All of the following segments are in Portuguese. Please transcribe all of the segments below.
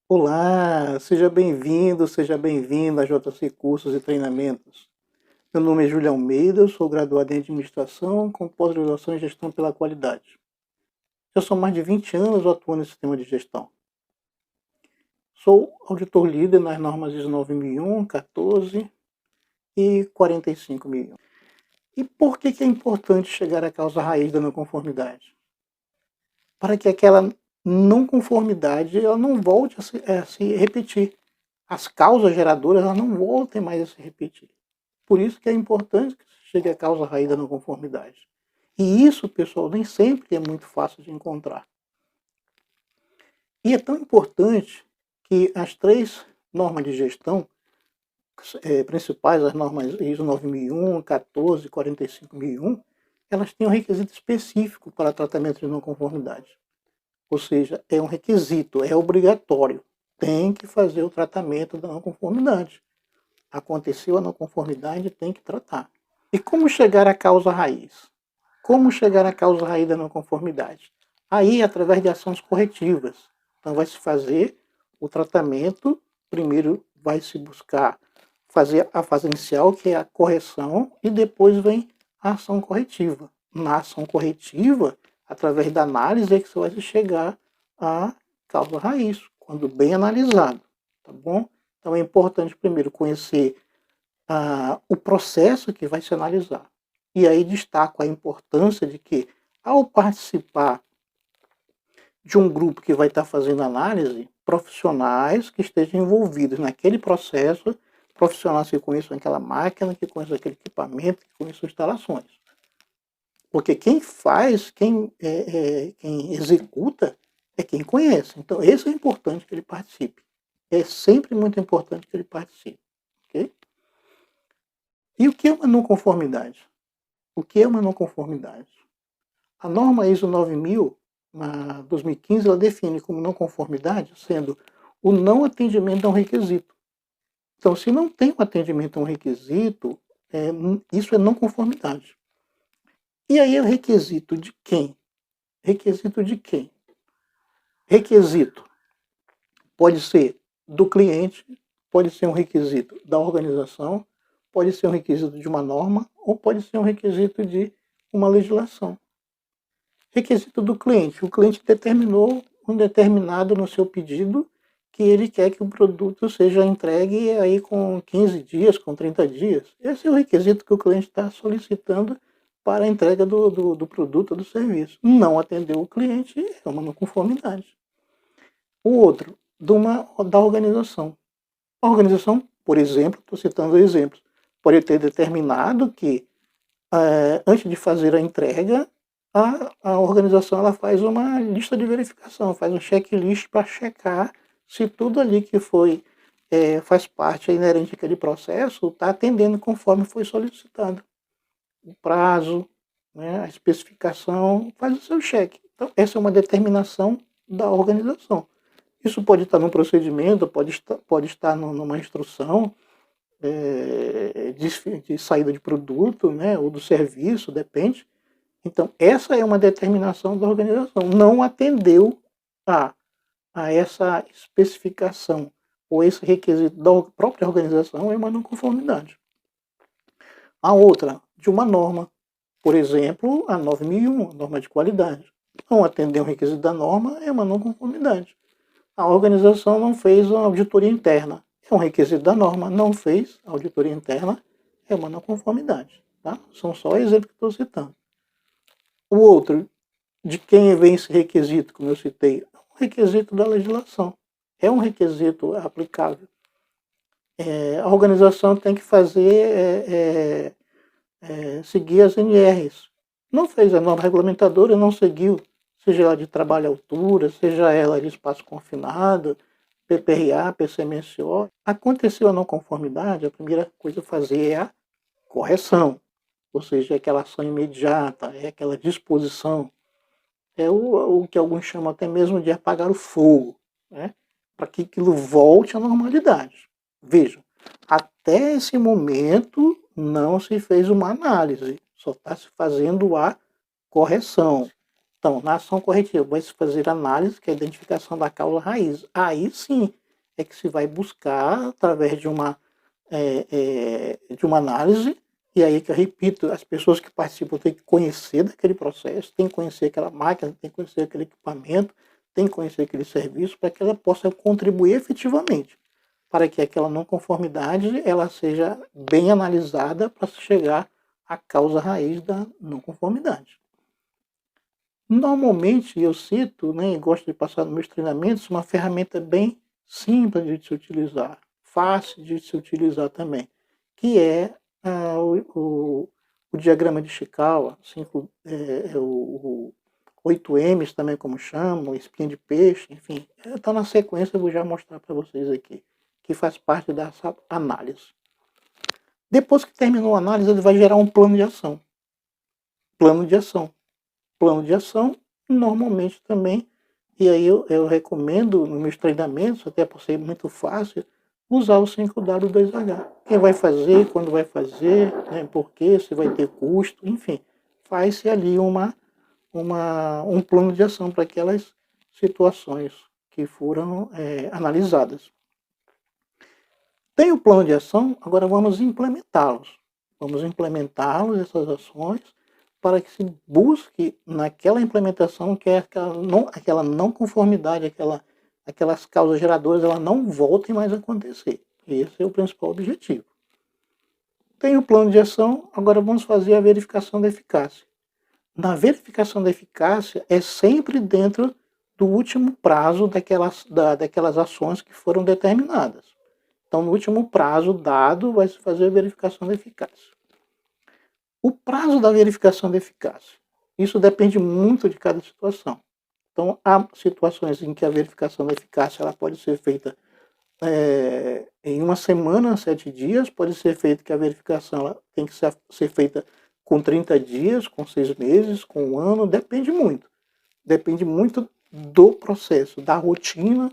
Olá, seja bem-vindo a JC Cursos e Treinamentos. Meu nome é Júlio Almeida, eu sou graduado em Administração com pós-graduação em Gestão pela Qualidade. Já são mais de 20 anos atuando no sistema de gestão. Sou auditor líder nas normas ISO 9001, 14 e 45001. E por que é importante chegar à causa raiz da não conformidade? Para que aquela não conformidade ela não volte a se repetir. As causas geradoras elas não voltem mais a se repetir. Por isso que é importante que se chegue à causa raiz da não conformidade. E isso, pessoal, nem sempre é muito fácil de encontrar. E é tão importante que as três normas de gestão principais, as normas ISO 9001, 14 e 45001, elas têm um requisito específico para tratamento de não conformidade. Ou seja, é um requisito, é obrigatório. Tem que fazer o tratamento da não conformidade. Aconteceu a não conformidade, tem que tratar. E como chegar à causa raiz? Como chegar à causa raiz da não conformidade? Aí, através de ações corretivas. Então, vai se fazer o tratamento, primeiro vai se buscar fazer a fase inicial, que é a correção, e depois vem a ação corretiva. Na ação corretiva, através da análise, é que você vai chegar à causa raiz, quando bem analisado, tá bom? Então, é importante primeiro conhecer o processo que vai se analisar. E aí destaco a importância de que, ao participar de um grupo que vai estar fazendo análise, profissionais que estejam envolvidos naquele processo, profissionais que conheçam aquela máquina, que conheçam aquele equipamento, que conheçam instalações. Porque quem faz, quem executa, é quem conhece. Então, esse é importante que ele participe. É sempre muito importante que ele participe. Okay? E o que é uma não conformidade? O que é uma não conformidade? A norma ISO 9000, na 2015, ela define como não conformidade sendo o não atendimento a um requisito. Então, se não tem um atendimento a um requisito, isso é não conformidade. E aí é o requisito de quem? Requisito de quem? Requisito pode ser do cliente, pode ser um requisito da organização, pode ser um requisito de uma norma ou pode ser um requisito de uma legislação. Requisito do cliente. O cliente determinou um determinado no seu pedido que ele quer que o produto seja entregue aí com 15 dias, com 30 dias. Esse é o requisito que o cliente está solicitando para a entrega do produto ou do serviço. Não atendeu o cliente é uma não conformidade. O outro, da organização. A organização, por exemplo, estou citando exemplos, pode ter determinado que antes de fazer a entrega, a organização ela faz uma lista de verificação, faz um checklist para checar se tudo ali que foi faz parte inerente àquele processo está atendendo conforme foi solicitado. O prazo, né, a especificação, faz o seu cheque. Então, essa é uma determinação da organização. Isso pode estar num procedimento, pode estar numa instrução, de saída de produto, né, ou do serviço, depende. Então, essa é uma determinação da organização. Não atendeu a, a essa especificação ou esse requisito da própria organização é uma não conformidade. A outra, de uma norma, por exemplo, a 9001, a norma de qualidade. Não atender um requisito da norma é uma não conformidade. A organização não fez uma auditoria interna. É um requisito da norma, não fez a auditoria interna, é uma não conformidade. Tá? São só exemplos que estou citando. O outro, de quem vem esse requisito, como eu citei, é um requisito da legislação. É um requisito aplicável. A organização tem que seguir as NRs. Não fez a norma regulamentadora, não seguiu, seja ela de trabalho à altura, seja ela de espaço confinado, PPRA, PCMSO. Aconteceu a não conformidade, a primeira coisa a fazer é a correção, ou seja, é aquela ação imediata, é aquela disposição, é o que alguns chamam até mesmo de apagar o fogo, né? Para que aquilo volte à normalidade. Vejam, até esse momento não se fez uma análise, só está se fazendo a correção. Então, na ação corretiva, vai se fazer análise, que é a identificação da causa raiz. Aí sim é que se vai buscar, através de uma análise, e aí que eu repito, as pessoas que participam têm que conhecer daquele processo, têm que conhecer aquela máquina, têm que conhecer aquele equipamento, têm que conhecer aquele serviço, para que ela possa contribuir efetivamente, para que aquela não conformidade ela seja bem analisada para chegar à causa raiz da não conformidade. Normalmente eu cito, né, e gosto de passar nos meus treinamentos, uma ferramenta bem simples de se utilizar, fácil de se utilizar também, que é o diagrama de Chikawa, 8Ms também como chamam, espinha de peixe, enfim, está na sequência, eu vou já mostrar para vocês aqui, que faz parte dessa análise. Depois que terminou a análise, ele vai gerar um plano de ação. Plano de ação. Plano de ação, normalmente também, e aí eu recomendo nos meus treinamentos, até por ser muito fácil, usar o 5W2H. Quem vai fazer, quando vai fazer, né, por quê, se vai ter custo, enfim, faz-se ali um plano de ação para aquelas situações que foram analisadas. Tem o plano de ação, agora vamos implementá-los. Vamos implementá-los, essas ações, para que se busque naquela implementação que é aquela não conformidade, aquelas causas geradoras, elas não voltem mais a acontecer. Esse é o principal objetivo. Tem o plano de ação, agora vamos fazer a verificação da eficácia. Na verificação da eficácia é sempre dentro do último prazo daquelas ações que foram determinadas. Então, no último prazo dado, vai se fazer a verificação da eficácia. O prazo da verificação da eficácia. Isso depende muito de cada situação. Então, há situações em que a verificação da eficácia ela pode ser feita em uma semana, 7 dias, pode ser feita que a verificação ela tem que ser feita com 30 dias, com 6 meses, com 1 ano, depende muito. Depende muito do processo, da rotina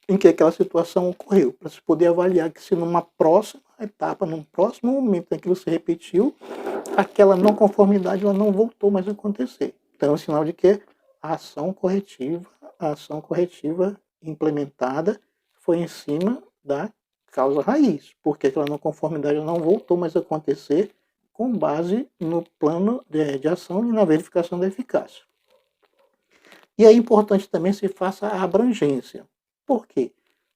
em que aquela situação ocorreu, para se poder avaliar que se numa próxima etapa, num próximo momento em que se repetiu, aquela não conformidade ela não voltou mais a acontecer. Então é um sinal de que a ação corretiva implementada foi em cima da causa raiz, porque aquela não conformidade não voltou mais a acontecer com base no plano de ação e na verificação da eficácia. E é importante também se faça a abrangência. Por quê?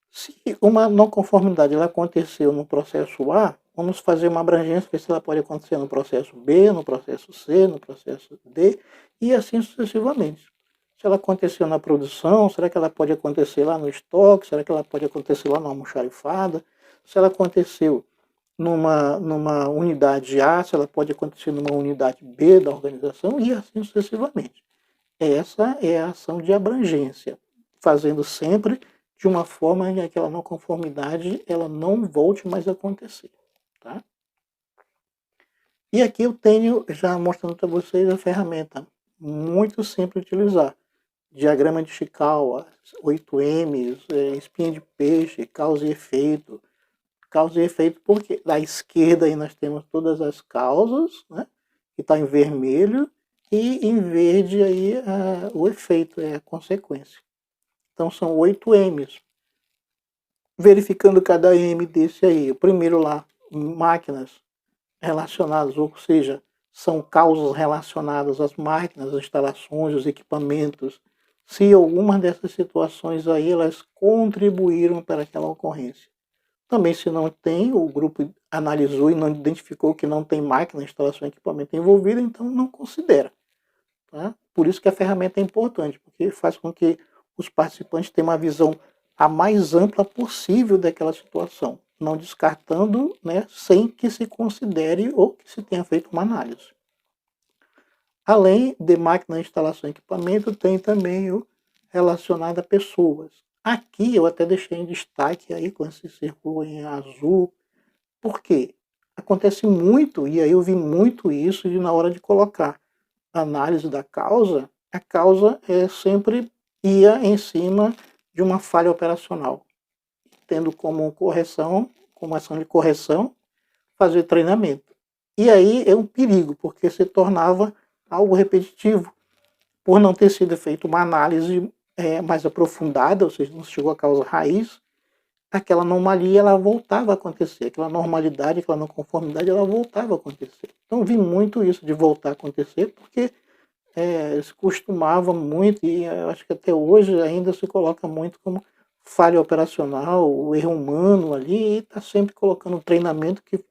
Se uma não conformidade ela aconteceu no processo A, vamos fazer uma abrangência, ver se ela pode acontecer no processo B, no processo C, no processo D, e assim sucessivamente. Se ela aconteceu na produção, será que ela pode acontecer lá no estoque? Será que ela pode acontecer lá na almoxarifada? Se ela aconteceu numa unidade A, se ela pode acontecer numa unidade B da organização, e assim sucessivamente. Essa é a ação de abrangência, fazendo sempre de uma forma em que aquela não conformidade ela não volte mais a acontecer. Tá? E aqui eu tenho, já mostrando para vocês, a ferramenta muito simples de utilizar. Diagrama de Chikawa, 8Ms, espinha de peixe, causa e efeito. Causa e efeito porque à esquerda aí nós temos todas as causas, né, que está em vermelho, e em verde aí o efeito, é a consequência. Então são 8 M's. Verificando cada M desse aí, o primeiro lá, máquinas relacionadas, ou seja, são causas relacionadas às máquinas, às instalações, aos equipamentos. Se alguma dessas situações aí, elas contribuíram para aquela ocorrência. Também se não tem, o grupo analisou e não identificou que não tem máquina, instalação, equipamento envolvido, então não considera. Tá? Por isso que a ferramenta é importante, porque faz com que os participantes tenham uma visão a mais ampla possível daquela situação, não descartando, né, sem que se considere ou que se tenha feito uma análise. Além de máquina, instalação e equipamento, tem também o relacionado a pessoas. Aqui eu até deixei em destaque aí com esse círculo em azul, porque acontece muito, e aí eu vi muito isso de na hora de colocar a análise da causa, a causa sempre ia em cima de uma falha operacional, tendo como correção, como ação de correção, fazer treinamento. E aí é um perigo, porque se tornava algo repetitivo. por não ter sido feita uma análise mais aprofundada, ou seja, não chegou à causa raiz, aquela anomalia ela voltava a acontecer, aquela normalidade, aquela não conformidade, ela voltava a acontecer. Então vi muito isso de voltar a acontecer, porque se costumava muito, e eu acho que até hoje ainda se coloca muito como falha operacional, o erro humano ali, e está sempre colocando um treinamento que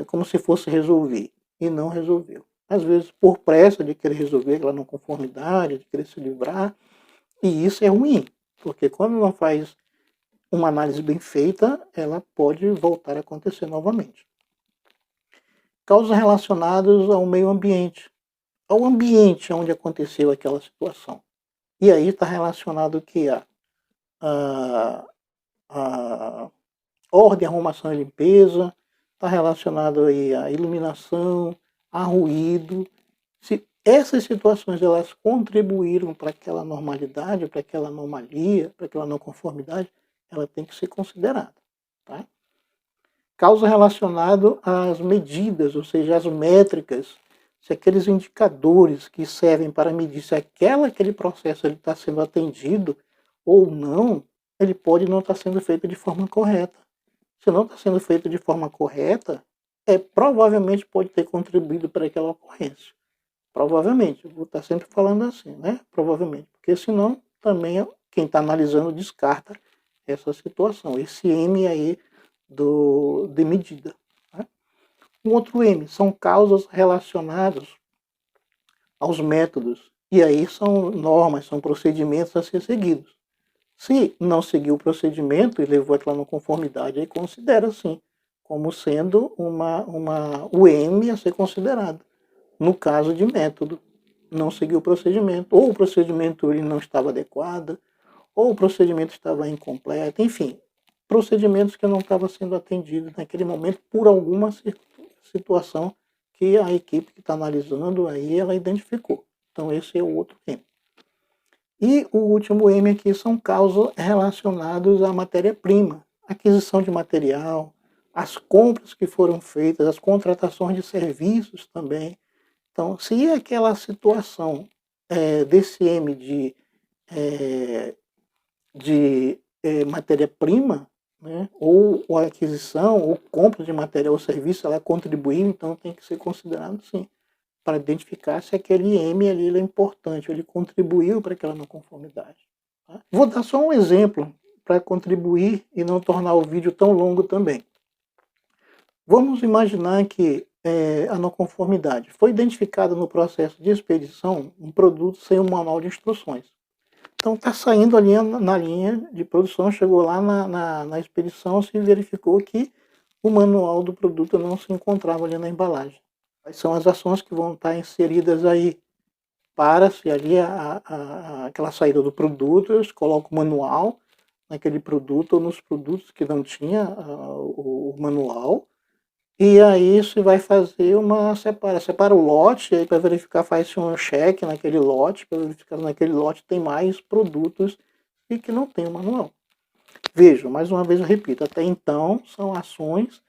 como se fosse resolver, e não resolveu. Às vezes por pressa de querer resolver aquela não conformidade, de querer se livrar, e isso é ruim, porque quando não faz uma análise bem feita, ela pode voltar a acontecer novamente. Causas relacionadas ao meio ambiente, ao ambiente onde aconteceu aquela situação. E aí está relacionado o que? A ordem, arrumação e limpeza, está relacionado aí à iluminação, a ruído. Se essas situações elas contribuíram para aquela normalidade, para aquela anomalia, para aquela não conformidade, ela tem que ser considerada. Tá? Causa relacionado às medidas, ou seja, às métricas, se aqueles indicadores que servem para medir se aquele processo está sendo atendido ou não, ele pode não estar sendo feito de forma correta. Se não está sendo feito de forma correta, provavelmente pode ter contribuído para aquela ocorrência. Provavelmente, eu vou estar sempre falando assim, né? Provavelmente, porque senão também quem está analisando descarta essa situação, esse M aí de medida. Né? Um outro M são causas relacionadas aos métodos, e aí são normas, são procedimentos a ser seguidos. Se não seguiu o procedimento e levou aquela não conformidade, aí considera sim como sendo o M a ser considerado. No caso de método, não seguiu o procedimento, ou o procedimento ele não estava adequado, ou o procedimento estava incompleto, enfim, procedimentos que não estavam sendo atendidos naquele momento por alguma situação que a equipe que está analisando aí ela identificou. Então esse é o outro M. E o último M aqui são causas relacionadas à matéria-prima, aquisição de material, as compras que foram feitas, as contratações de serviços também. Então, se aquela situação desse M de matéria-prima, né, ou aquisição, ou compra de material ou serviço, ela contribuiu, então tem que ser considerado sim, para identificar se aquele M ali ele é importante, ele contribuiu para aquela não conformidade. Tá? Vou dar só um exemplo para contribuir e não tornar o vídeo tão longo também. Vamos imaginar que a não conformidade foi identificada no processo de expedição um produto sem um manual de instruções. Então está saindo ali na linha de produção, chegou lá na expedição, se verificou que o manual do produto não se encontrava ali na embalagem. Quais são as ações que vão estar inseridas aí para se ali aquela saída do produto, eles colocam o manual naquele produto ou nos produtos que não tinha o manual. E aí se vai fazer separa o lote, aí para verificar faz-se um cheque naquele lote, para verificar se naquele lote tem mais produtos e que não tem o manual. Vejam, mais uma vez eu repito, até então são ações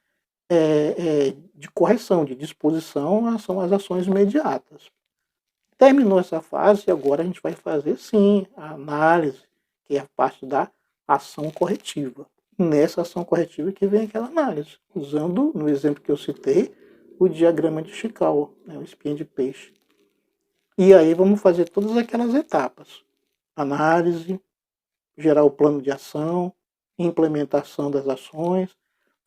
de correção, de disposição, são as ações imediatas. Terminou essa fase, agora a gente vai fazer sim a análise, que é a parte da ação corretiva. Nessa ação corretiva que vem aquela análise, usando, no exemplo que eu citei, o diagrama de Chikawa, né, o espinho de peixe. E aí vamos fazer todas aquelas etapas. Análise, gerar o plano de ação, implementação das ações,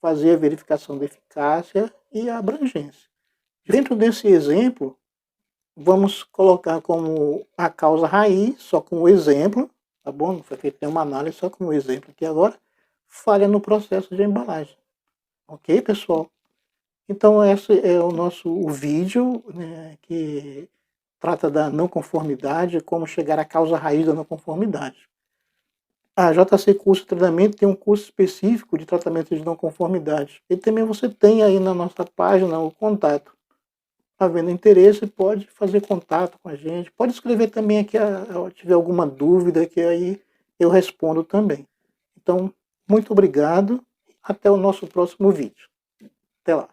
fazer a verificação da eficácia e a abrangência. Dentro desse exemplo, vamos colocar como a causa raiz, só com o exemplo, tá bom? Não foi feita nenhuma análise, só com o exemplo aqui agora, falha no processo de embalagem. Ok, pessoal? Então esse é o vídeo, né, que trata da não conformidade, como chegar à causa raiz da não conformidade. A JC Curso de Treinamento tem um curso específico de tratamento de não conformidade. E também você tem aí na nossa página o contato. Havendo interesse, pode fazer contato com a gente. Pode escrever também aqui, se tiver alguma dúvida, que aí eu respondo também. Então, muito obrigado. Até o nosso próximo vídeo. Até lá.